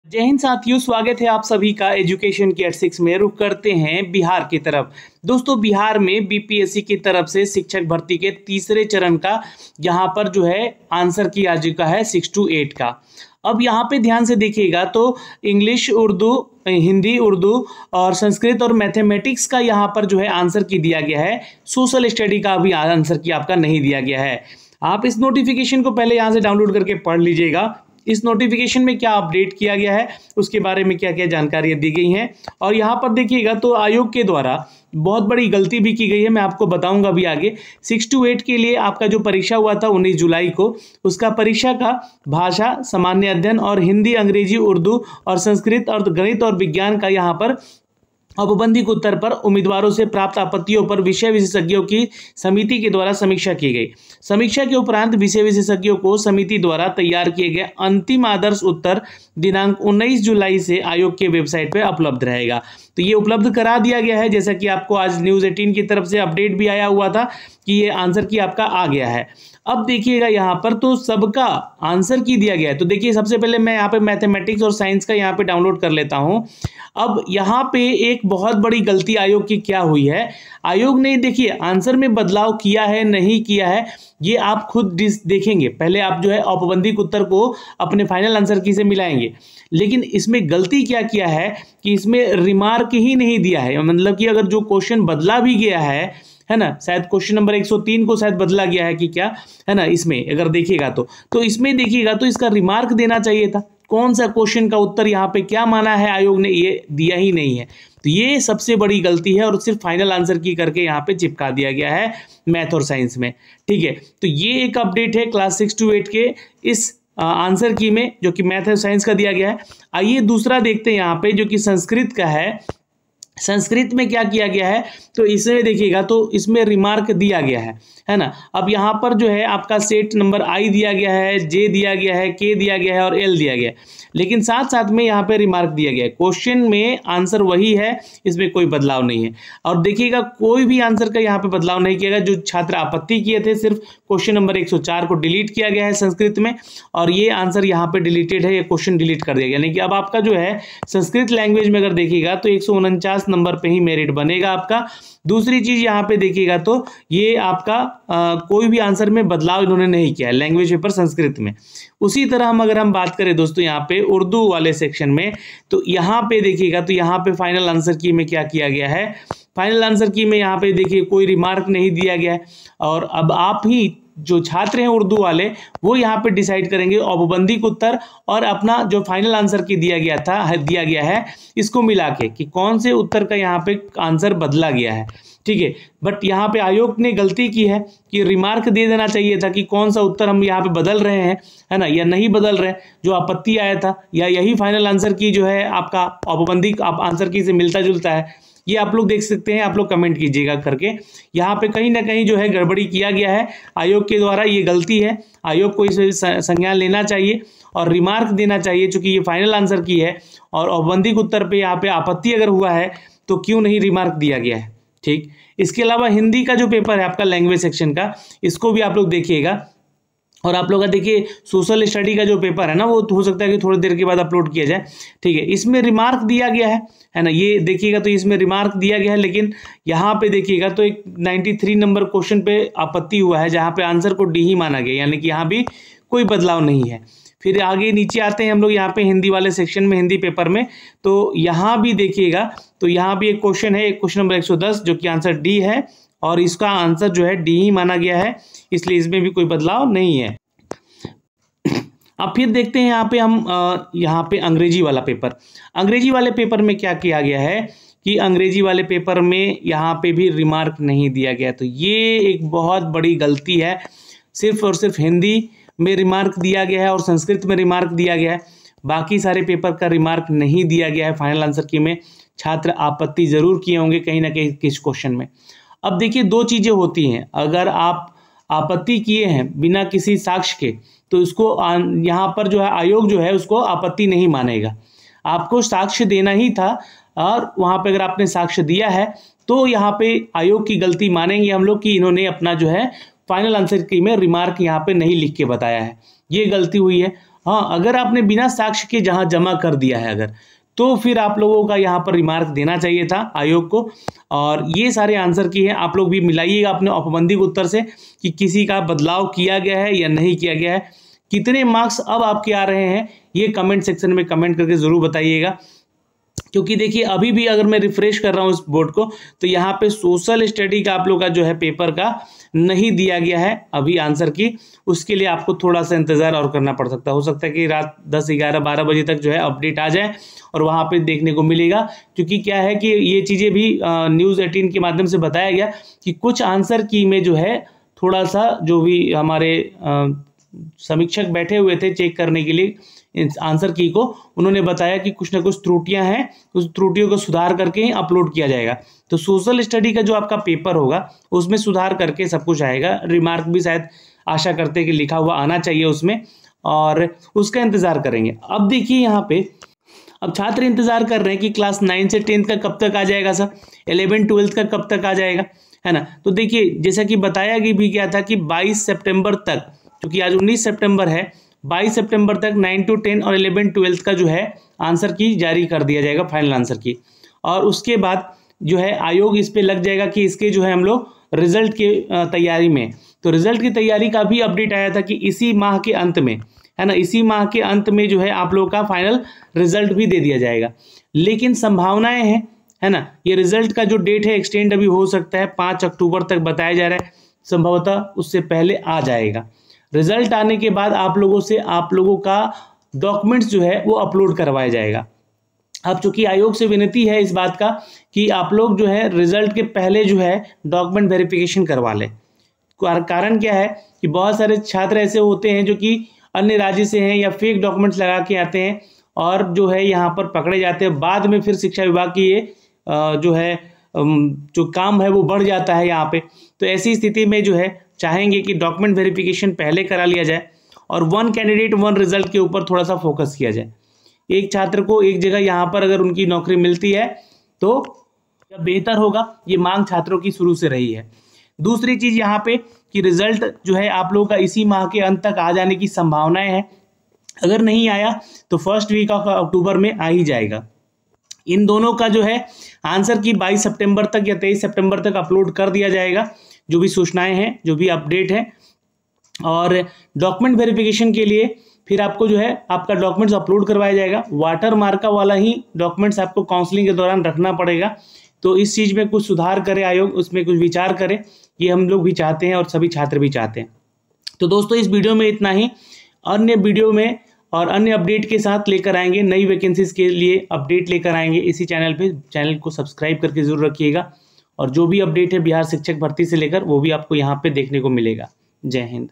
जय हिंद साथियों, स्वागत है आप सभी का एजुकेशन के 6 में। रुख करते हैं बिहार की तरफ। दोस्तों, बिहार में बीपीएससी की तरफ से शिक्षक भर्ती के तीसरे चरण का यहाँ पर जो है आंसर की आ चुका है 6 to 8 का। अब यहाँ पे ध्यान से देखिएगा तो इंग्लिश, उर्दू, हिंदी, उर्दू और संस्कृत और मैथमेटिक्स का यहाँ पर जो है आंसर की दिया गया है। सोशल स्टडी का भी आंसर की आपका नहीं दिया गया है। आप इस नोटिफिकेशन को पहले यहाँ से डाउनलोड करके पढ़ लीजिएगा। इस नोटिफिकेशन में क्या अपडेट किया गया है, उसके बारे में क्या क्या जानकारियां दी गई हैं। और यहाँ पर देखिएगा तो आयोग के द्वारा बहुत बड़ी गलती भी की गई है, मैं आपको बताऊंगा अभी आगे। 6 to 8 के लिए आपका जो परीक्षा हुआ था 19 जुलाई को, उसका परीक्षा का भाषा, सामान्य अध्ययन और हिंदी, अंग्रेजी, उर्दू और संस्कृत और गणित और विज्ञान का यहाँ पर औपबंधिक उत्तर पर उम्मीदवारों से प्राप्त आपत्तियों पर विषय विशेषज्ञों की समिति के द्वारा समीक्षा की गई। समीक्षा के उपरांत विषय विशेषज्ञों को समिति द्वारा तैयार किए गए अंतिम आदर्श उत्तर दिनांक 19 जुलाई से आयोग के वेबसाइट पर उपलब्ध रहेगा। तो ये उपलब्ध करा दिया गया है, जैसा कि आपको आज न्यूज़ 18 की तरफ से अपडेट भी आया हुआ था कि ये आंसर की आपका आ गया है। अब देखिएगा यहाँ पर तो सबका आंसर की दिया गया है। तो देखिए, सबसे पहले मैं यहाँ पे मैथमेटिक्स और साइंस का यहाँ पे डाउनलोड कर लेता हूँ। अब यहाँ पे एक बहुत बड़ी गलती आयोग की क्या हुई है, आयोग ने देखिए आंसर में बदलाव किया है नहीं किया है, ये आप खुद देखेंगे। पहले आप जो है औपबंधिक उत्तर को अपने फाइनल आंसर की से मिलाएंगे, लेकिन इसमें गलती क्या किया है कि इसमें रिमार्क ही नहीं दिया है। मतलब कि अगर जो क्वेश्चन बदला भी गया है ना, शायद क्वेश्चन नंबर 103 को शायद बदला गया है कि क्या, है ना, इसमें अगर देखिएगा तो इसमें देखिएगा तो इसका रिमार्क देना चाहिए था। कौन सा क्वेश्चन का उत्तर यहाँ पे क्या माना है आयोग ने, ये दिया ही नहीं है। तो ये सबसे बड़ी गलती है और सिर्फ फाइनल आंसर की करके यहाँ पे चिपका दिया गया है मैथ और साइंस में। ठीक है, तो ये एक अपडेट है क्लास 6 to 8 के इस आंसर की में, जो कि मैथ और साइंस का दिया गया है। आइए दूसरा देखते हैं यहाँ पे, जो कि संस्कृत का है। संस्कृत में क्या किया गया है, तो इसमें देखिएगा तो इसमें रिमार्क दिया गया है ना। अब यहाँ पर जो है आपका सेट नंबर आई दिया गया है, जे दिया गया है, के दिया गया है और एल दिया गया है, लेकिन साथ साथ में यहाँ पे रिमार्क दिया गया है। क्वेश्चन में आंसर वही है, इसमें कोई बदलाव नहीं है। और देखिएगा कोई भी आंसर का यहाँ पे बदलाव नहीं किया गया। जो छात्र आपत्ति किए थे, सिर्फ क्वेश्चन नंबर 104 को डिलीट किया गया है संस्कृत में, और ये आंसर यहाँ पे डिलीटेड है, ये क्वेश्चन डिलीट कर दिया गया। यानी कि अब आपका जो है संस्कृत लैंग्वेज में अगर देखिएगा तो 149 नंबर पे ही मेरिट बनेगा आपका। दूसरी चीज यहाँ पे देखिएगा तो ये आपका कोई भी आंसर में बदलाव इन्होंने नहीं किया है लैंग्वेज पेपर संस्कृत में। उसी तरह अगर हम बात करें दोस्तों यहाँ पे उर्दू वाले सेक्शन में, तो यहाँ पे देखिएगा तो यहाँ पे फाइनल आंसर की में क्या किया गया है, फाइनल आंसर की में यहाँ पे देखिए कोई रिमार्क नहीं दिया गया है। और अब आप ही जो छात्र हैं उर्दू वाले, वो यहाँ पे डिसाइड करेंगे औपबंधिक उत्तर और अपना जो फाइनल आंसर की दिया गया है इसको मिला के कि कौन से उत्तर का यहाँ पे आंसर बदला गया है। ठीक है, बट यहाँ पे आयोग ने गलती की है कि रिमार्क दे देना चाहिए था कि कौन सा उत्तर हम यहाँ पे बदल रहे हैं, है ना, या नहीं बदल रहे, जो आपत्ति आया था, या यही फाइनल आंसर की जो है आपका औपबंधिक आंसर की से मिलता जुलता है। ये आप लोग देख सकते हैं, आप लोग कमेंट कीजिएगा करके। यहाँ पे कहीं ना कहीं जो है गड़बड़ी किया गया है आयोग के द्वारा, ये गलती है। आयोग को इसे संज्ञान लेना चाहिए और रिमार्क देना चाहिए, चूंकि ये फाइनल आंसर की है और औपबंधिक उत्तर पे यहाँ पे आपत्ति अगर हुआ है तो क्यों नहीं रिमार्क दिया गया है। ठीक, इसके अलावा हिंदी का जो पेपर है आपका लैंग्वेज सेक्शन का, इसको भी आप लोग देखिएगा। और आप लोग का देखिए सोशल स्टडी का जो पेपर है ना, वो हो सकता है कि थोड़ी देर के बाद अपलोड किया जाए। ठीक है, इसमें रिमार्क दिया गया है ना, ये देखिएगा तो इसमें रिमार्क दिया गया है, लेकिन यहाँ पे देखिएगा तो एक 93 नंबर क्वेश्चन पे आपत्ति हुआ है, जहाँ पे आंसर को डी ही माना गया, यानी कि यहाँ भी कोई बदलाव नहीं है। फिर आगे नीचे आते हैं हम लोग यहाँ पे हिंदी वाले सेक्शन में, हिंदी पेपर में, तो यहाँ भी देखिएगा तो यहाँ भी एक क्वेश्चन है, क्वेश्चन नंबर 110, जो कि आंसर डी है और इसका आंसर जो है डी ही माना गया है, इसलिए इसमें भी कोई बदलाव नहीं है। अब फिर देखते हैं यहाँ पे हम यहाँ पे अंग्रेजी वाला पेपर। अंग्रेजी वाले पेपर में क्या किया गया है कि अंग्रेजी वाले पेपर में यहाँ पे भी रिमार्क नहीं दिया गया। तो ये एक बहुत बड़ी गलती है। सिर्फ और सिर्फ हिंदी में रिमार्क दिया गया है और संस्कृत में रिमार्क दिया गया है, बाकी सारे पेपर का रिमार्क नहीं दिया गया है। फाइनल आंसर की में छात्र आपत्ति जरूर किए होंगे कहीं ना कहीं किस क्वेश्चन में। अब देखिए दो चीजें होती हैं, अगर आप आपत्ति किए हैं बिना किसी साक्ष्य के, तो इसको यहाँ पर जो है आयोग जो है उसको आपत्ति नहीं मानेगा। आपको साक्ष्य देना ही था, और वहाँ पे अगर आपने साक्ष्य दिया है तो यहाँ पे आयोग की गलती मानेंगे हम लोग कि इन्होंने अपना जो है फाइनल आंसर की में रिमार्क यहाँ पे नहीं लिख के बताया है, ये गलती हुई है। हाँ, अगर आपने बिना साक्ष्य के जहाँ जमा कर दिया है अगर, तो फिर आप लोगों का यहाँ पर रिमार्क देना चाहिए था आयोग को। और ये सारे आंसर की है, आप लोग भी मिलाइएगा अपने औपबंधिक उत्तर से कि किसी का बदलाव किया गया है या नहीं किया गया है। कितने मार्क्स अब आपके आ रहे हैं ये कमेंट सेक्शन में कमेंट करके ज़रूर बताइएगा। क्योंकि देखिए अभी भी अगर मैं रिफ्रेश कर रहा हूँ इस बोर्ड को, तो यहाँ पे सोशल स्टडी का आप लोग का जो है पेपर का नहीं दिया गया है अभी आंसर की। उसके लिए आपको थोड़ा सा इंतज़ार और करना पड़ सकता है। हो सकता है कि रात 10, 11, 12 बजे तक जो है अपडेट आ जाए और वहाँ पे देखने को मिलेगा। क्योंकि क्या है कि ये चीज़ें भी न्यूज़ 18 के माध्यम से बताया गया कि कुछ आंसर की में जो है थोड़ा सा जो भी हमारे समीक्षक बैठे हुए थे चेक करने के लिए आंसर की को, उन्होंने बताया कि कुछ ना कुछ त्रुटियां हैं, उस त्रुटियों को सुधार करके ही अपलोड किया जाएगा। तो सोशल स्टडी का जो आपका पेपर होगा उसमें सुधार करके सब कुछ आएगा। रिमार्क भी शायद आशा करते हैं कि लिखा हुआ आना चाहिए उसमें, और उसका इंतज़ार करेंगे। अब देखिए यहाँ पे अब छात्र इंतज़ार कर रहे हैं कि क्लास 9 से 10th का कब तक आ जाएगा सर, 11 12th का कब तक आ जाएगा, है ना। तो देखिए जैसा कि बताया भी गया था कि 22 सितंबर तक, क्योंकि आज 19 सितंबर है, 22 सितंबर तक 9 to 10 और 11 12th का जो है आंसर की जारी कर दिया जाएगा, फाइनल आंसर की। और उसके बाद जो है आयोग इस पे लग जाएगा कि इसके जो है हम लोग रिजल्ट के तैयारी में। तो रिजल्ट की तैयारी का भी अपडेट आया था कि इसी माह के अंत में, है ना, इसी माह के अंत में जो है आप लोग का फाइनल रिजल्ट भी दे दिया जाएगा। लेकिन संभावनाएं हैं, है ना, ये रिजल्ट का जो डेट है एक्सटेंड अभी हो सकता है, 5 अक्टूबर तक बताया जा रहा है, संभवतः उससे पहले आ जाएगा। रिजल्ट आने के बाद आप लोगों का डॉक्यूमेंट्स जो है वो अपलोड करवाया जाएगा। अब चूंकि आयोग से विनती है इस बात का कि आप लोग जो है रिजल्ट के पहले जो है डॉक्यूमेंट वेरिफिकेशन करवा लें। कारण क्या है कि बहुत सारे छात्र ऐसे होते हैं जो कि अन्य राज्य से हैं या फेक डॉक्यूमेंट्स लगा के आते हैं और जो है यहाँ पर पकड़े जाते हैं। बाद में फिर शिक्षा विभाग की ये जो है जो काम है वो बढ़ जाता है यहाँ पे। तो ऐसी स्थिति में जो है चाहेंगे कि डॉक्यूमेंट वेरिफिकेशन पहले करा लिया जाए और 1 कैंडिडेट 1 रिजल्ट के ऊपर थोड़ा सा फोकस किया जाए। एक छात्र को एक जगह यहाँ पर अगर उनकी नौकरी मिलती है तो बेहतर होगा, ये मांग छात्रों की शुरू से रही है। दूसरी चीज़ यहाँ पे कि रिजल्ट जो है आप लोगों का इसी माह के अंत तक आ जाने की संभावनाएं हैं। अगर नहीं आया तो फर्स्ट वीक ऑफ अक्टूबर में आ ही जाएगा। इन दोनों का जो है आंसर की 22 सितंबर तक या 23 सितंबर तक अपलोड कर दिया जाएगा, जो भी सूचनाएं हैं, जो भी अपडेट है। और डॉक्यूमेंट वेरिफिकेशन के लिए फिर आपको जो है आपका डॉक्यूमेंट्स अपलोड करवाया जाएगा। वाटर मार्का वाला ही डॉक्यूमेंट्स आपको काउंसलिंग के दौरान रखना पड़ेगा। तो इस चीज़ में कुछ सुधार करे आयोग, उसमें कुछ विचार करे, ये हम लोग भी चाहते हैं और सभी छात्र भी चाहते हैं। तो दोस्तों इस वीडियो में इतना ही। अन्य वीडियो में और अन्य अपडेट के साथ लेकर आएंगे, नई वैकेंसीज के लिए अपडेट लेकर आएंगे इसी चैनल पे। चैनल को सब्सक्राइब करके जरूर रखिएगा और जो भी अपडेट है बिहार शिक्षक भर्ती से लेकर वो भी आपको यहाँ पे देखने को मिलेगा। जय हिंद।